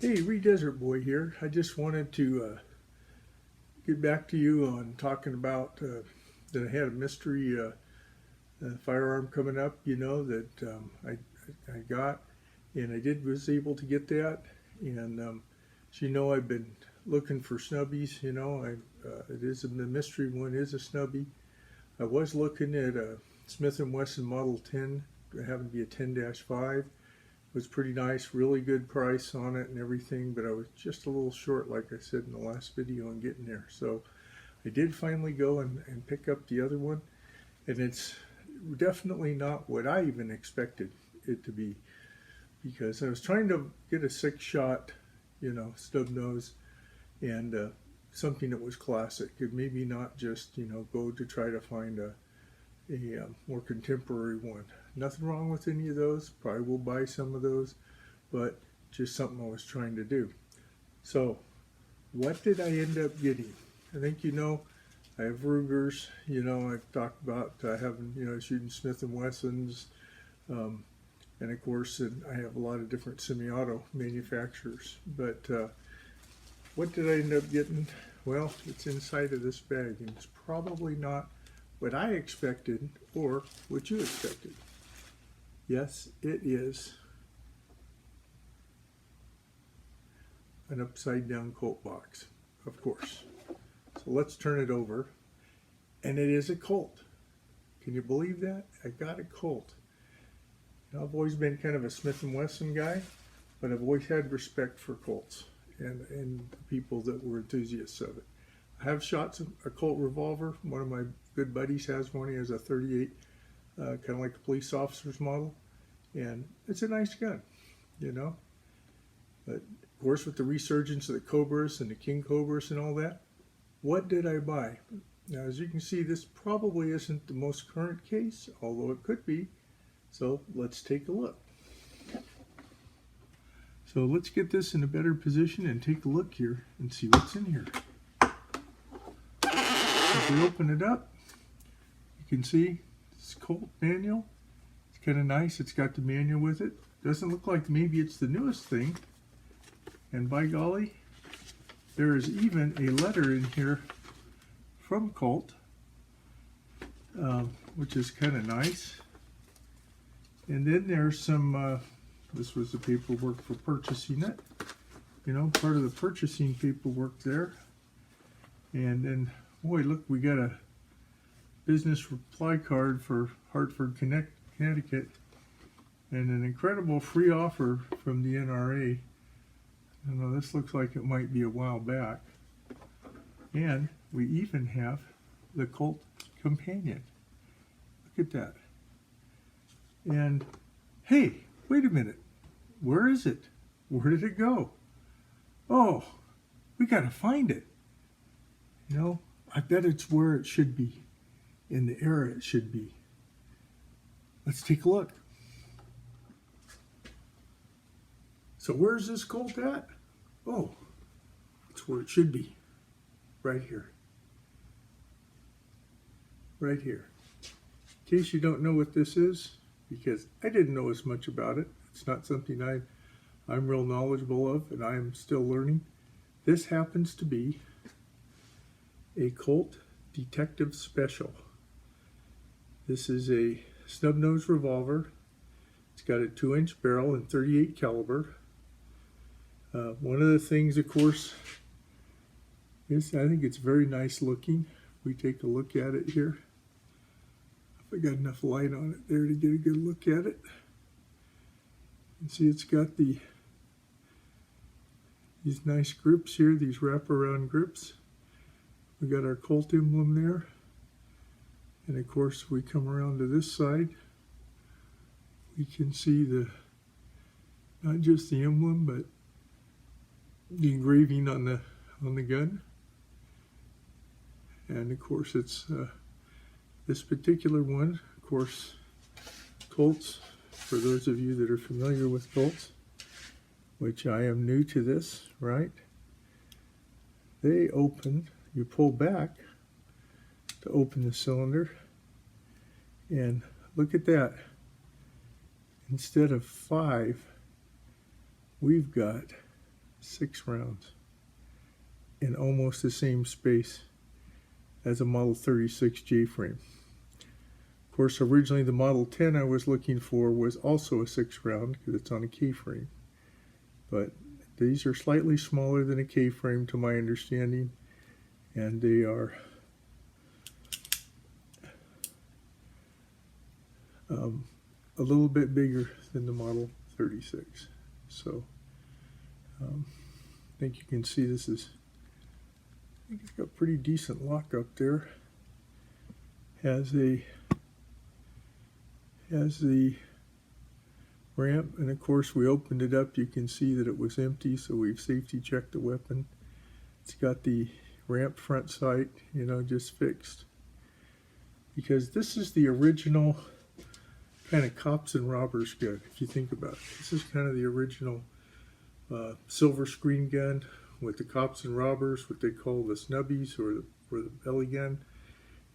Hey, Desert Boy here. I just wanted to get back to you on talking about that I had a mystery firearm coming up, that I got, and was able to get that. And as you know, I've been looking for snubbies. The mystery one is a snubby. I was looking at a Smith & Wesson Model 10, it happened to be a 10-5. Was pretty nice, really good price on it and everything, but I was just a little short, like I said in the last video, on getting there. So I did finally go and pick up the other one, and it's definitely not what I even expected it to be, because I was trying to get a 6-shot, stub nose, and something that was classic. It maybe not just, go to try to find a more contemporary one. Nothing wrong with any of those. Probably will buy some of those, but just something I was trying to do. So, what did I end up getting? I think I have Rugers. I've talked about having shooting Smith & Wessons, and of course, I have a lot of different semi-auto manufacturers. But what did I end up getting? Well, it's inside of this bag, and it's probably not what I expected or what you expected. Yes, it is an upside down Colt box, of course. So let's turn it over. And it is a Colt. Can you believe that? I got a Colt. I've always been kind of a Smith & Wesson guy, but I've always had respect for Colts and people that were enthusiasts of it. I have shot a Colt revolver. One of my good buddies has one. He has a 38, kind of like a police officer's model. And it's a nice gun, But of course, with the resurgence of the Cobras and the King Cobras and all that, what did I buy? Now, as you can see, this probably isn't the most current case, although it could be. So let's take a look. So let's get this in a better position and take a look here and see what's in here. If we open it up, you can see this Colt manual. It's kind of nice. It's got the manual with it. Doesn't look like maybe it's the newest thing. And by golly, there is even a letter in here from Colt, which is kind of nice. And then there's some, this was the paperwork for purchasing it. Part of the purchasing paperwork there. And then, boy, look, we got a business reply card for Hartford, Connecticut, and an incredible free offer from the NRA. I know this looks like it might be a while back. And we even have the Colt Companion. Look at that. And hey, wait a minute. Where is it? Where did it go? Oh, we got to find it. I bet it's where it should be, in the era it should be. Let's take a look. So where's this Colt at? Oh, it's where it should be. Right here. Right here. In case you don't know what this is, because I didn't know as much about it. It's not something I'm real knowledgeable of, and I'm still learning. This happens to be a Colt Detective Special. This is a snub nose revolver. It's got a 2-inch barrel and 38 caliber. One of the things, of course, is I think it's very nice looking. We take a look at it here. If I got enough light on it there to get a good look at it. You see it's got these nice grips here, these wraparound grips. We got our Colt emblem there. And of course, we come around to this side. We can see not just the emblem, but the engraving on the gun. And of course, it's this particular one. Of course, Colts, for those of you that are familiar with Colts, which I am new to this, right? They open, you pull back to open the cylinder, and look at that. Instead of 5, we've got 6 rounds in almost the same space as a Model 36 J-frame. Of course, originally the Model 10 I was looking for was also a 6 round because it's on a K-frame. But these are slightly smaller than a K-frame to my understanding, and they are a little bit bigger than the Model 36. So I think you can see this is, I think it's got pretty decent lock up there. Has the ramp, and of course we opened it up, you can see that it was empty, so we've safety checked the weapon. It's got the ramp front sight, you know, just fixed, because this is the original kind of cops and robbers gun, if you think about it. This is kind of the original silver screen gun with the cops and robbers, what they call the Snubbies, or the belly gun.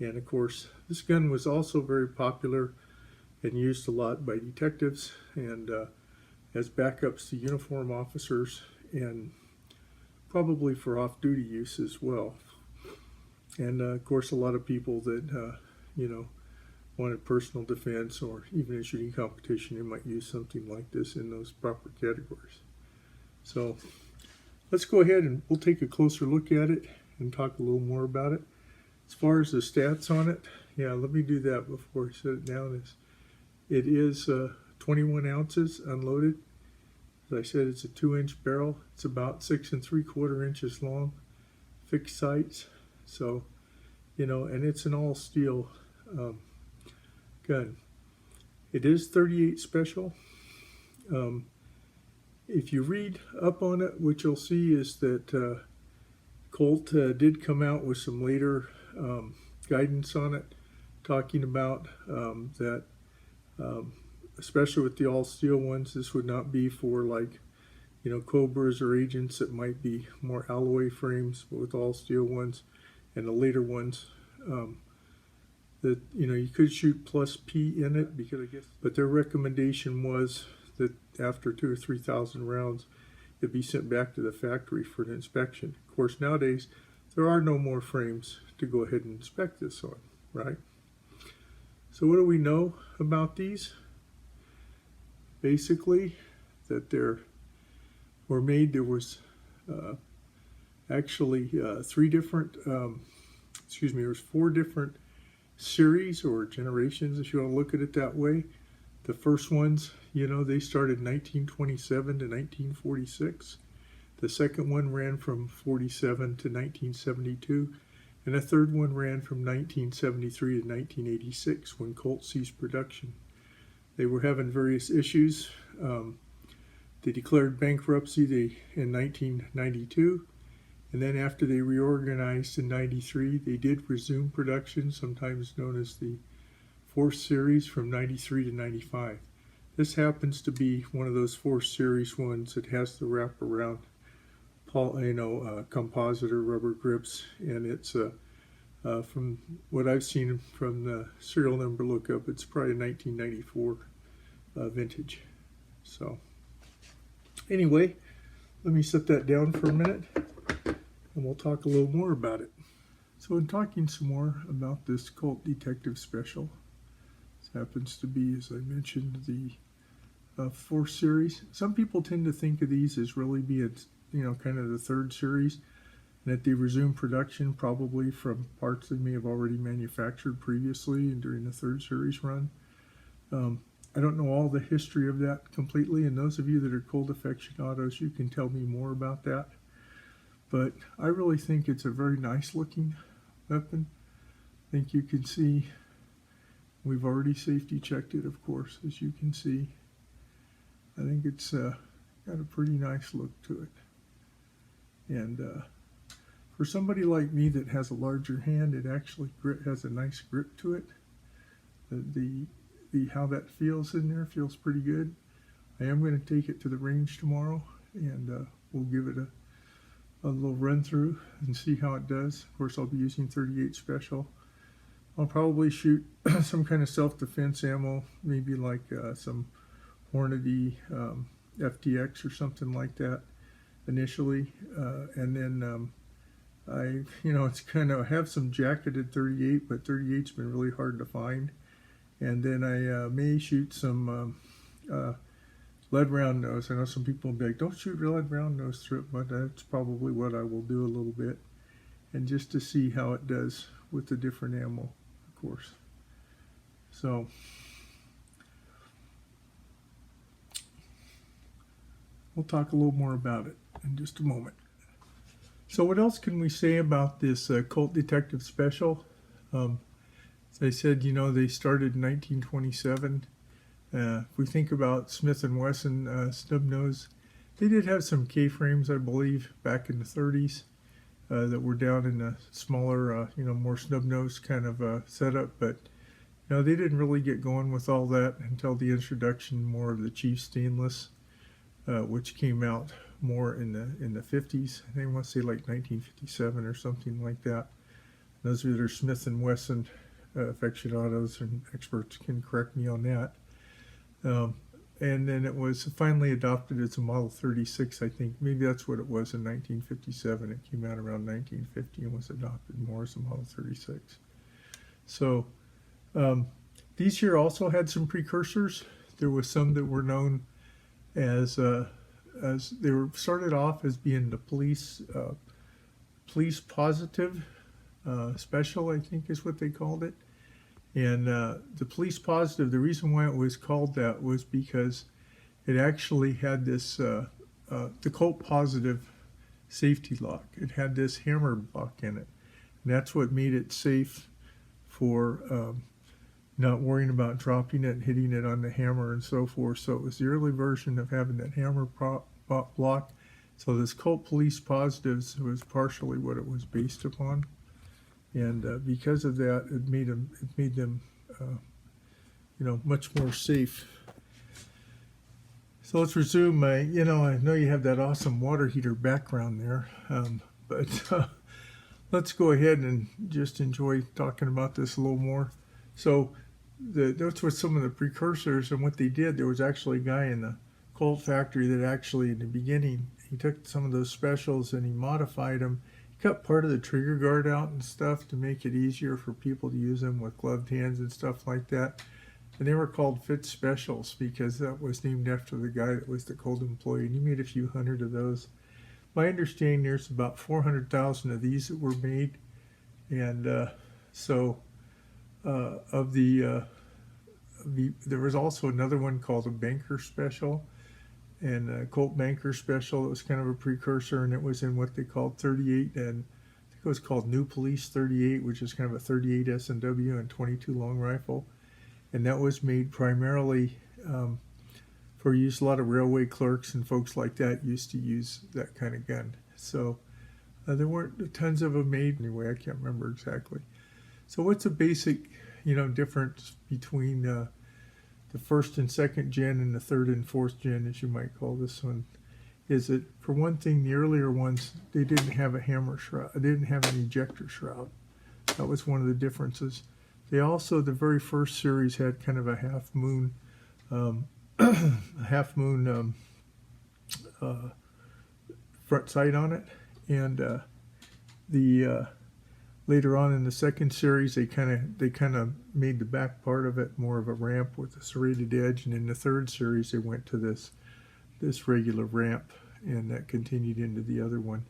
And of course this gun was also very popular and used a lot by detectives and as backups to uniform officers, and probably for off-duty use as well. And of course a lot of people that you know, wanted personal defense or even a shooting competition, they might use something like this in those proper categories. So let's go ahead and we'll take a closer look at it and talk a little more about it. As far as the stats on it, yeah, let me do that before I set it down. It is 21 ounces unloaded. As I said, it's a 2-inch barrel. It's about 6 3/4 inches long, fixed sights. So, you know, and it's an all steel gun. It is 38 special. If you read up on it, what you'll see is that Colt did come out with some later guidance on it, talking about that especially with the all steel ones, this would not be for, like, you know, Cobras or Agents that might be more alloy frames, but with all steel ones and the later ones, that, you know, you could shoot plus P in it, because I guess, but their recommendation was that after 2,000 or 3,000 rounds, it'd be sent back to the factory for an inspection. Of course, nowadays there are no more frames to go ahead and inspect this on, right? So what do we know about these? Basically, that there was actually three different, there's 4 different series or generations, if you want to look at it that way. The first ones, you know, they started 1927 to 1946. The second one ran from 47 to 1972. And the third one ran from 1973 to 1986, when Colt ceased production. They were having various issues. They declared bankruptcy in 1992. And then after they reorganized in 93, they did resume production, sometimes known as the 4th series, from 93 to 95. This happens to be one of those 4th series ones that has the wraparound, compositor rubber grips, and it's from what I've seen from the serial number lookup, it's probably a 1994 vintage. So anyway, let me set that down for a minute and we'll talk a little more about it. So in talking some more about this Colt Detective Special, this happens to be, as I mentioned, the 4th series. Some people tend to think of these as really being, you know, kind of the 3rd series, and that they resumed production probably from parts they may have already manufactured previously and during the 3rd series run. I don't know all the history of that completely, and those of you that are Colt aficionados, you can tell me more about that. But I really think it's a very nice looking weapon. I think you can see, we've already safety checked it, of course, as you can see. I think it's got a pretty nice look to it. And for somebody like me that has a larger hand, it actually has a nice grip to it. How that feels in there feels pretty good. I am going to take it to the range tomorrow, and we'll give it a little run through and see how it does. Of course, I'll be using 38 special. I'll probably shoot some kind of self-defense ammo, maybe like some Hornady FTX or something like that. initially, and then it's kind of, I have some jacketed 38, but 38's been really hard to find. And then I may shoot some lead round nose. I know some people will be like, don't shoot lead round nose through it, but that's probably what I will do a little bit, and just to see how it does with the different ammo, of course. So we'll talk a little more about it in just a moment. So what else can we say about this Colt Detective Special? As I said, they started in 1927. If we think about Smith & Wesson snub nose, they did have some K-frames, I believe, back in the 30s that were down in a smaller, more snub nose kind of setup. But they didn't really get going with all that until the introduction more of the Chief Stainless, which came out more in the 50s. I think I want to say like 1957 or something like that. Those that are Smith & Wesson aficionados and experts can correct me on that. And then it was finally adopted as a Model 36, I think. Maybe that's what it was in 1957. It came out around 1950 and was adopted more as a Model 36. So these here also had some precursors. There was some that were known as they were started off as being the police positive special, I think is what they called it. And the police positive, the reason why it was called that was because it actually had this, the Colt positive safety lock. It had this hammer block in it. And that's what made it safe for not worrying about dropping it and hitting it on the hammer and so forth. So it was the early version of having that hammer block. So this Colt Police Positives was partially what it was based upon. And because of that, it made them much more safe. So let's resume. I know you have that awesome water heater background there, but let's go ahead and just enjoy talking about this a little more. So those were some of the precursors, and what they did, there was actually a guy in the Colt factory that actually, in the beginning, he took some of those specials and he modified them. Cut part of the trigger guard out and stuff to make it easier for people to use them with gloved hands and stuff like that. And they were called Fit Specials because that was named after the guy that was the Colt employee, and he made a few hundred of those. My understanding, there's about 400,000 of these that were made, and there was also another one called a Banker Special, and a Colt Banker Special. It was kind of a precursor, and it was in what they called 38, and I think it was called New Police 38, which is kind of a 38 S&W and 22 long rifle. And that was made primarily for use. A lot of railway clerks and folks like that used to use that kind of gun. So there weren't tons of them made anyway. I can't remember exactly. So what's the basic, difference between the first and second gen and the third and fourth gen, as you might call this one, is that for one thing, the earlier ones, they didn't have a hammer shroud. They didn't have an ejector shroud. That was one of the differences. They also, the very first series had kind of a half moon front sight on it, and later on in the second series, they kind of made the back part of it more of a ramp with a serrated edge, and in the third series, they went to this regular ramp, and that continued into the other one.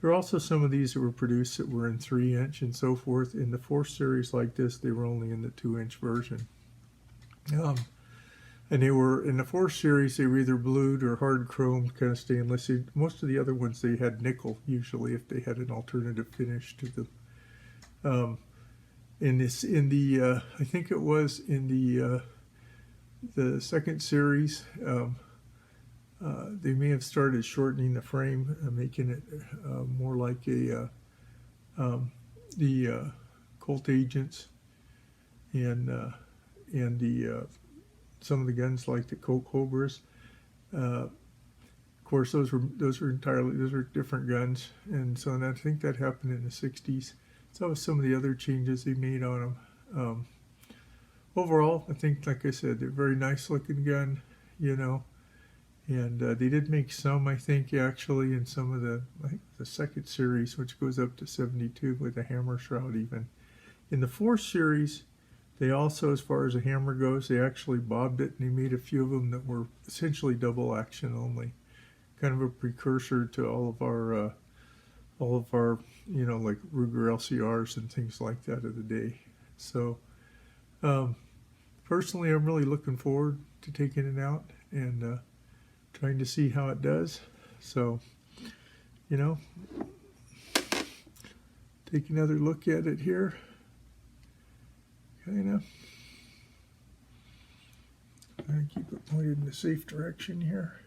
There are also some of these that were produced that were in 3-inch and so forth. In the fourth series like this, they were only in the 2-inch version. And they were, in the fourth series, they were either blued or hard chromed, kind of stainless. Most of the other ones, they had nickel, usually, if they had an alternative finish to them. I think it was in the second series, they may have started shortening the frame, making it more like the Colt Agents, and some of the guns like the Colt Cobras. Of course, those were different guns, and so I think that happened in the 60s. So that was some of the other changes they made on them. Overall, I think, like I said, they're a very nice looking gun, And they did make some, I think, actually, in some of I think the second series, which goes up to 72 with a hammer shroud even. In the fourth series, they also, as far as a hammer goes, they actually bobbed it, and they made a few of them that were essentially double action only, kind of a precursor to all of our, like Ruger LCRs and things like that of the day. So, personally, I'm really looking forward to taking it out and trying to see how it does. So, take another look at it here. Kind of. I keep it pointed in the safe direction here.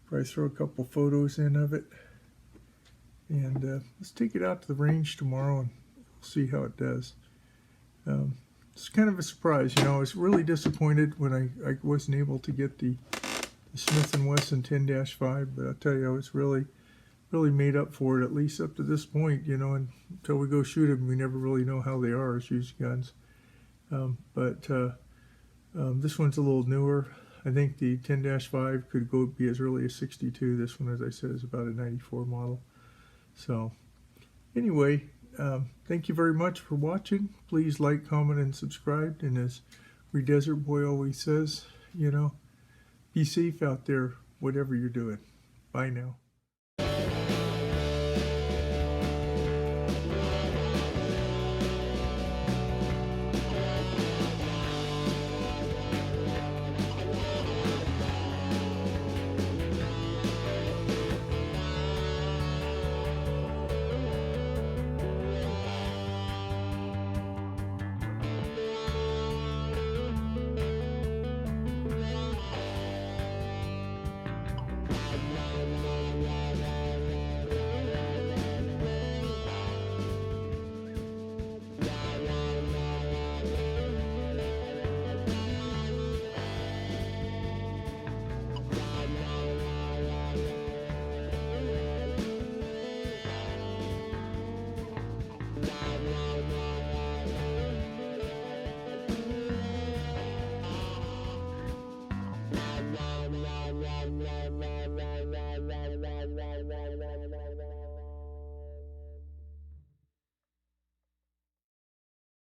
Probably throw a couple photos in of it. And let's take it out to the range tomorrow and we'll see how it does. It's kind of a surprise, I was really disappointed when I wasn't able to get the Smith & Wesson 10-5, but I'll tell you, I was really made up for it, at least up to this point, and until we go shoot them, we never really know how they are as used guns. But this one's a little newer. I think the 10-5 could be as early as 62. This one, as I said, is about a 94 model. So anyway, thank you very much for watching. Please like, comment, and subscribe. And as Desert Boy always says, be safe out there, whatever you're doing. Bye now.